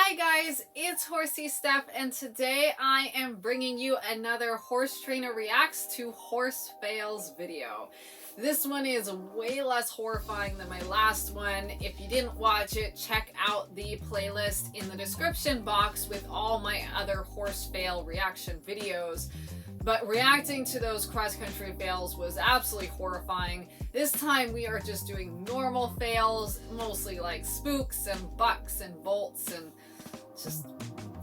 Hi guys, it's Horsey Steph, and today I am bringing you another Horse Trainer Reacts to Horse Fails video. This one is way less horrifying than my last one. If you didn't watch it, check out the playlist in the description box with all my other horse fail reaction videos. But reacting to those cross-country fails was absolutely horrifying. This time we are just doing normal fails, mostly like spooks and bucks and bolts and just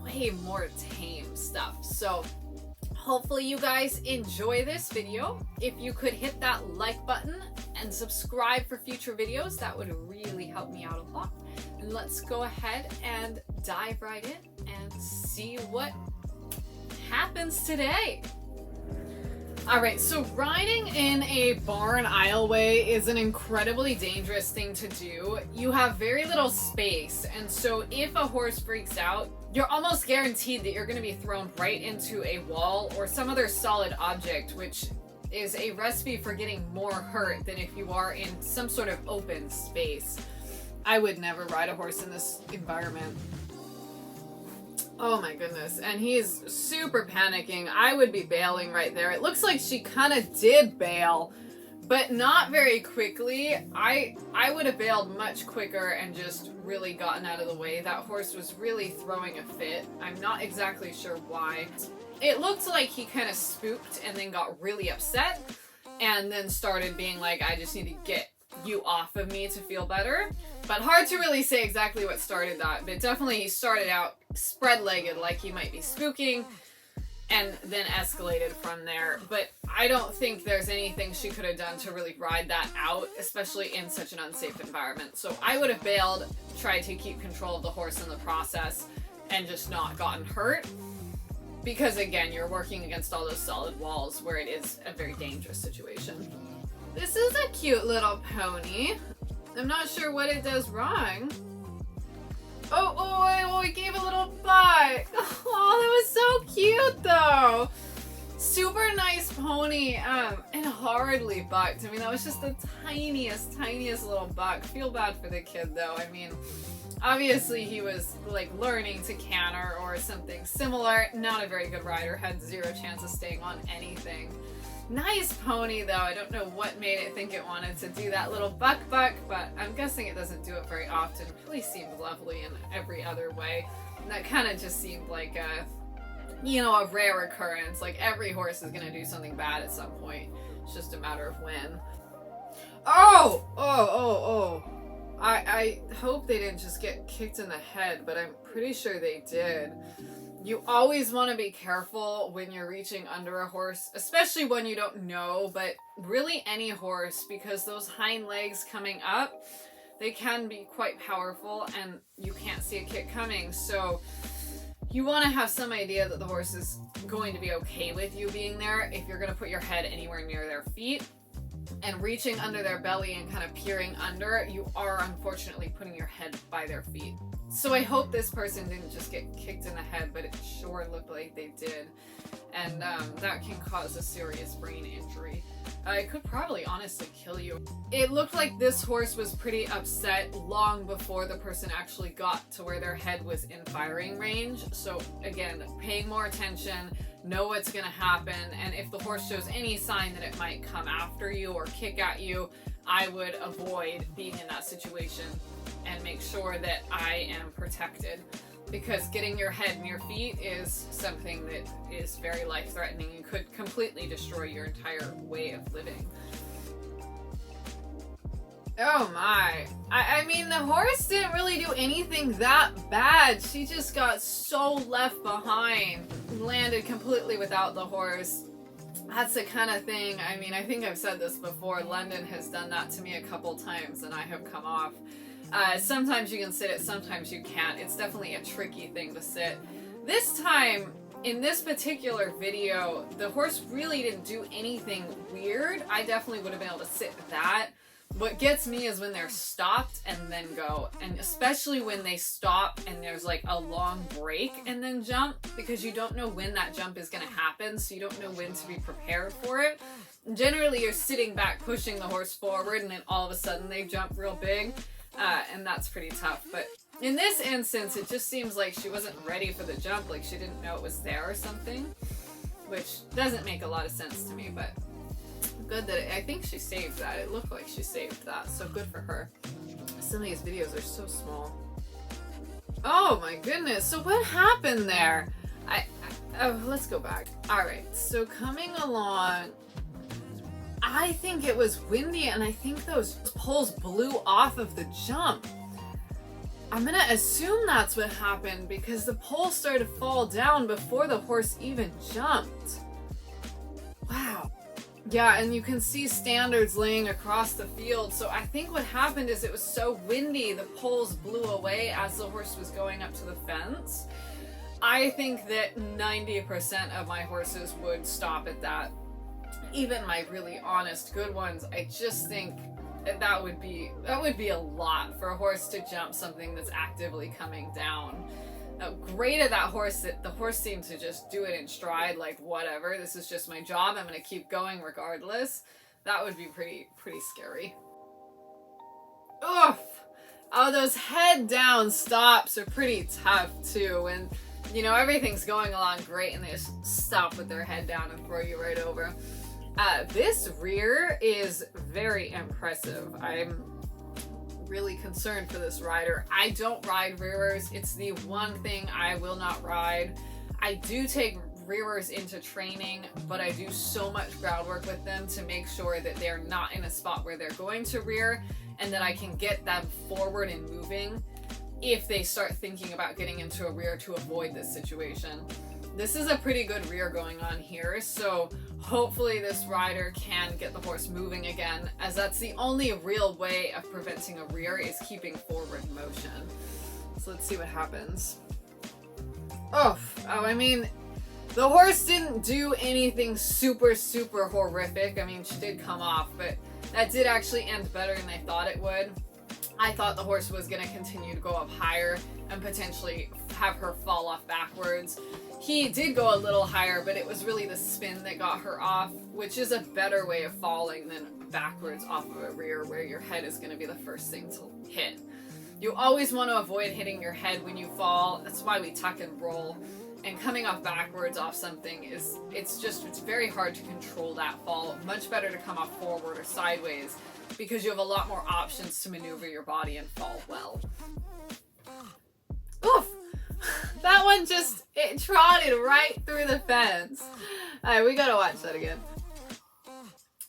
way more tame stuff. So hopefully you guys enjoy this video. If you could hit that like button and subscribe for future videos, that would really help me out a lot. And let's go ahead and dive right in and see what happens today. Alright, so riding in a barn aisleway is an incredibly dangerous thing to do. You have very little space, and so if a horse freaks out, you're almost guaranteed that you're going to be thrown right into a wall or some other solid object, which is a recipe for getting more hurt than if you are in some sort of open space. I would never ride a horse in this environment. Oh my goodness, and he's super panicking. I would be bailing right there. It looks like she kind of did bail, but not very quickly. I would have bailed much quicker and just really gotten out of the way. That horse was really throwing a fit. I'm not exactly sure why. It looked like he kind of spooked and then got really upset and then started being like, I just need to get you off of me to feel better. But hard to really say exactly what started that, but definitely he started out spread-legged like he might be spooking and then escalated from there. But I don't think there's anything she could have done to really ride that out, especially in such an unsafe environment. So I would have bailed, tried to keep control of the horse in the process, and just not gotten hurt. Because again, you're working against all those solid walls where it is a very dangerous situation. This is a cute little pony. I'm not sure what it does wrong. Oh, it gave a little butt. Oh, that was so cute though. Super nice pony, and hardly bucked. I mean, that was just the tiniest little buck. Feel bad for the kid though. I mean, obviously he was like learning to canter or something similar. Not a very good rider, had zero chance of staying on anything. Nice pony though. I don't know what made it think it wanted to do that little buck, but I'm guessing it doesn't do it very often. It really seemed lovely in every other way. And that kind of just seemed like a, a rare occurrence. Like every horse is going to do something bad at some point. It's just a matter of when. Oh. I hope they didn't just get kicked in the head, but I'm pretty sure they did. You always want to be careful when you're reaching under a horse, especially when you don't know, but really any horse, because those hind legs coming up, they can be quite powerful and you can't see a kick coming. So you want to have some idea that the horse is going to be okay with you being there if you're going to put your head anywhere near their feet. And reaching under their belly and kind of peering under, you are unfortunately putting your head by their feet. So I hope this person didn't just get kicked in the head, but it sure looked like they did. And that can cause a serious brain injury. It could probably honestly kill you. It looked like this horse was pretty upset long before the person actually got to where their head was in firing range. So again, paying more attention, know what's going to happen, and if the horse shows any sign that it might come after you or kick at you, I would avoid being in that situation and make sure that I am protected, because getting your head near feet is something that is very life-threatening and could completely destroy your entire way of living. Oh my. I mean, the horse didn't really do anything that bad. She just got so left behind. Landed completely without the horse. That's the kind of thing, I mean, I think I've said this before, London has done that to me a couple times and I have come off. Sometimes you can sit it, sometimes you can't. It's definitely a tricky thing to sit. This time, in this particular video, the horse really didn't do anything weird. I definitely would have been able to sit that. What gets me is when they're stopped and then go, and especially when they stop and there's like a long break and then jump, because you don't know when that jump is going to happen, so you don't know when to be prepared for it. Generally, you're sitting back pushing the horse forward and then all of a sudden they jump real big, and that's pretty tough. But In this instance, it just seems like she wasn't ready for the jump, like she didn't know it was there or something, which doesn't make a lot of sense to me, but good that I think she saved that. It looked like she saved that, so good for her. Some of these videos are so small. Oh my goodness, so what happened there? Oh, let's go back. Alright, so coming along, I think it was windy and I think those poles blew off of the jump. I'm gonna assume that's what happened because the pole started to fall down before the horse even jumped. Wow. Yeah, and you can see standards laying across the field. So I think what happened is it was so windy, the poles blew away as the horse was going up to the fence. I think that 90% of my horses would stop at that. Even my really honest good ones, I just think that would be a lot for a horse to jump something that's actively coming down. Great at that horse that the horse seemed to just do it in stride, like whatever, this is just my job, I'm gonna keep going regardless. That would be pretty scary. Oof! Oh, those head down stops are pretty tough too, and you know, everything's going along great and they just stop with their head down and throw you right over. This rear is very impressive. I'm really concerned for this rider. I don't ride rearers. It's the one thing I will not ride. I do take rearers into training, but I do so much groundwork with them to make sure that they're not in a spot where they're going to rear and that I can get them forward and moving if they start thinking about getting into a rear to avoid this situation. This is a pretty good rear going on here, so hopefully this rider can get the horse moving again, as that's the only real way of preventing a rear is keeping forward motion. So let's see what happens. Oh, I mean, the horse didn't do anything super horrific. I mean, she did come off, but that did actually end better than I thought it would. I thought the horse was going to continue to go up higher and potentially have her fall off backwards. He did go a little higher, but it was really the spin that got her off, which is a better way of falling than backwards off of a rear where your head is going to be the first thing to hit. You always want to avoid hitting your head when you fall. That's why we tuck and roll. And coming off backwards off something it's very hard to control that fall. Much better to come off forward or sideways because you have a lot more options to maneuver your body and fall well. Oof! That one it trotted right through the fence. Alright, we gotta watch that again.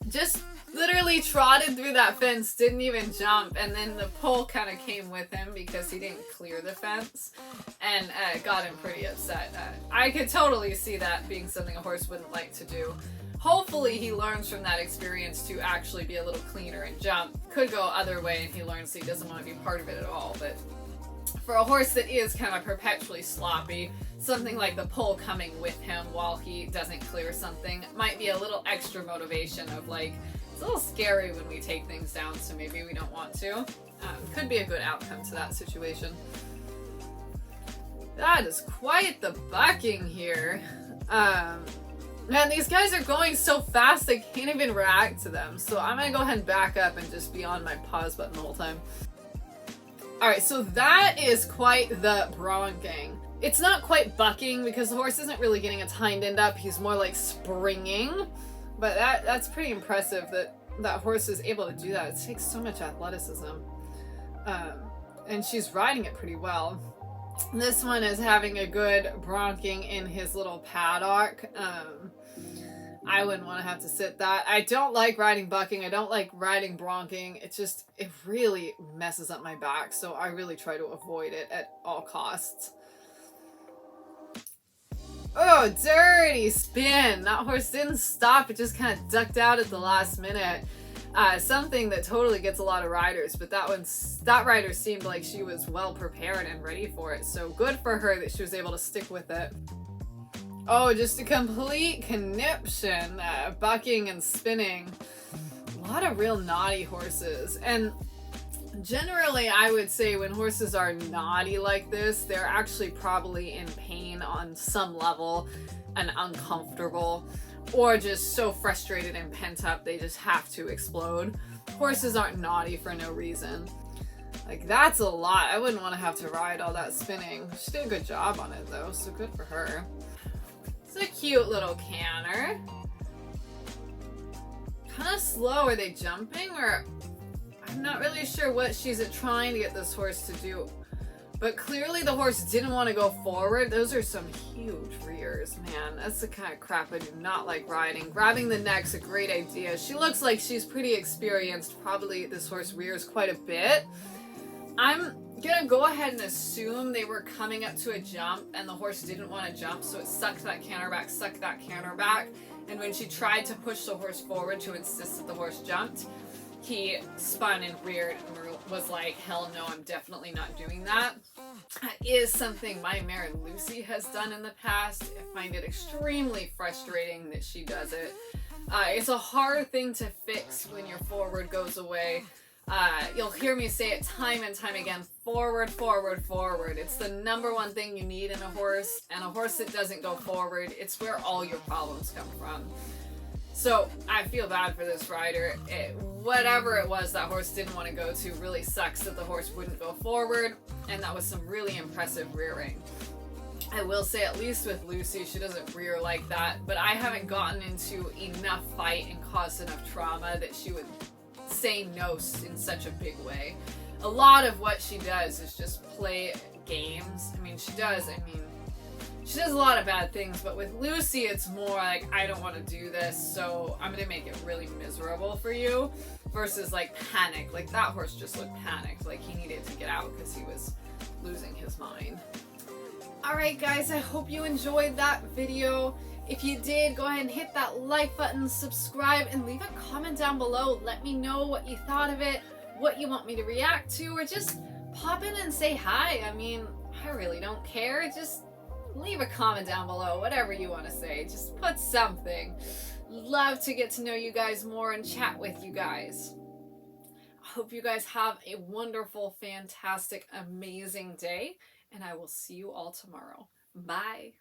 Just literally trotted through that fence, didn't even jump, and then the pole kind of came with him because he didn't clear the fence and got him pretty upset. I could totally see that being something a horse wouldn't like to do. Hopefully he learns from that experience to actually be a little cleaner and jump. Could go other way and he learns he doesn't want to be part of it at all, but for a horse that is kind of perpetually sloppy, something like the pole coming with him while he doesn't clear something might be a little extra motivation of like, it's a little scary when we take things down, so maybe we don't want to. Could be a good outcome to that situation. That is quite the bucking here. Man, these guys are going so fast I can't even react to them, so I'm gonna go ahead and back up and just be on my pause button the whole time. Alright, so that is quite the bronking. It's not quite bucking because the horse isn't really getting its hind end up, he's more like springing. But that's pretty impressive that that horse is able to do that. It takes so much athleticism. And she's riding it pretty well. This one is having a good bronking in his little paddock. I wouldn't want to have to sit that. I don't like riding bucking. I don't like riding bronking. It really messes up my back. So I really try to avoid it at all costs. Oh, dirty spin. That horse didn't stop. It just kind of ducked out at the last minute. Something that totally gets a lot of riders, but that rider seemed like she was well prepared and ready for it. So good for her that she was able to stick with it. Oh, just a complete conniption, bucking and spinning. A lot of real naughty horses. And generally, I would say when horses are naughty like this, they're actually probably in pain on some level and uncomfortable, or just so frustrated and pent up they just have to explode. Horses aren't naughty for no reason. Like, that's a lot. I wouldn't want to have to ride all that spinning. She did a good job on it though, so good for her. It's a cute little canter. Kind of slow. Are they jumping, or I'm not really sure what she's trying to get this horse to do. But clearly the horse didn't want to go forward. Those are some huge rears, man. That's the kind of crap I do not like riding. Grabbing the neck's a great idea. She looks like she's pretty experienced. Probably this horse rears quite a bit. I'm gonna go ahead and assume they were coming up to a jump and the horse didn't want to jump, so it sucked that canter back, and when she tried to push the horse forward to insist that the horse jumped, he spun and reared and was like, hell no, I'm definitely not doing that. That is something my mare Lucy has done in the past. I find it extremely frustrating that she does it. It's a hard thing to fix when your forward goes away. You'll hear me say it time and time again, forward, forward, forward. It's the number one thing you need in a horse, and a horse that doesn't go forward, it's where all your problems come from. So I feel bad for this rider. Whatever it was that horse didn't want to go to really sucks that the horse wouldn't go forward, and that was some really impressive rearing. I will say, at least with Lucy, she doesn't rear like that, but I haven't gotten into enough fight and caused enough trauma that she would say no in such a big way. A lot of what she does is just play games. She does a lot of bad things, but with Lucy it's more like, I don't want to do this, so I'm gonna make it really miserable for you, versus like panic. Like, that horse just looked panicked, like he needed to get out because he was losing his mind. Alright guys, I hope you enjoyed that video. If you did, go ahead and hit that like button, subscribe, and leave a comment down below. Let me know what you thought of it, what you want me to react to, or just pop in and say hi. I really don't care. Just leave a comment down below, whatever you want to say. Just put something. Love to get to know you guys more and chat with you guys. I hope you guys have a wonderful, fantastic, amazing day, and I will see you all tomorrow. Bye.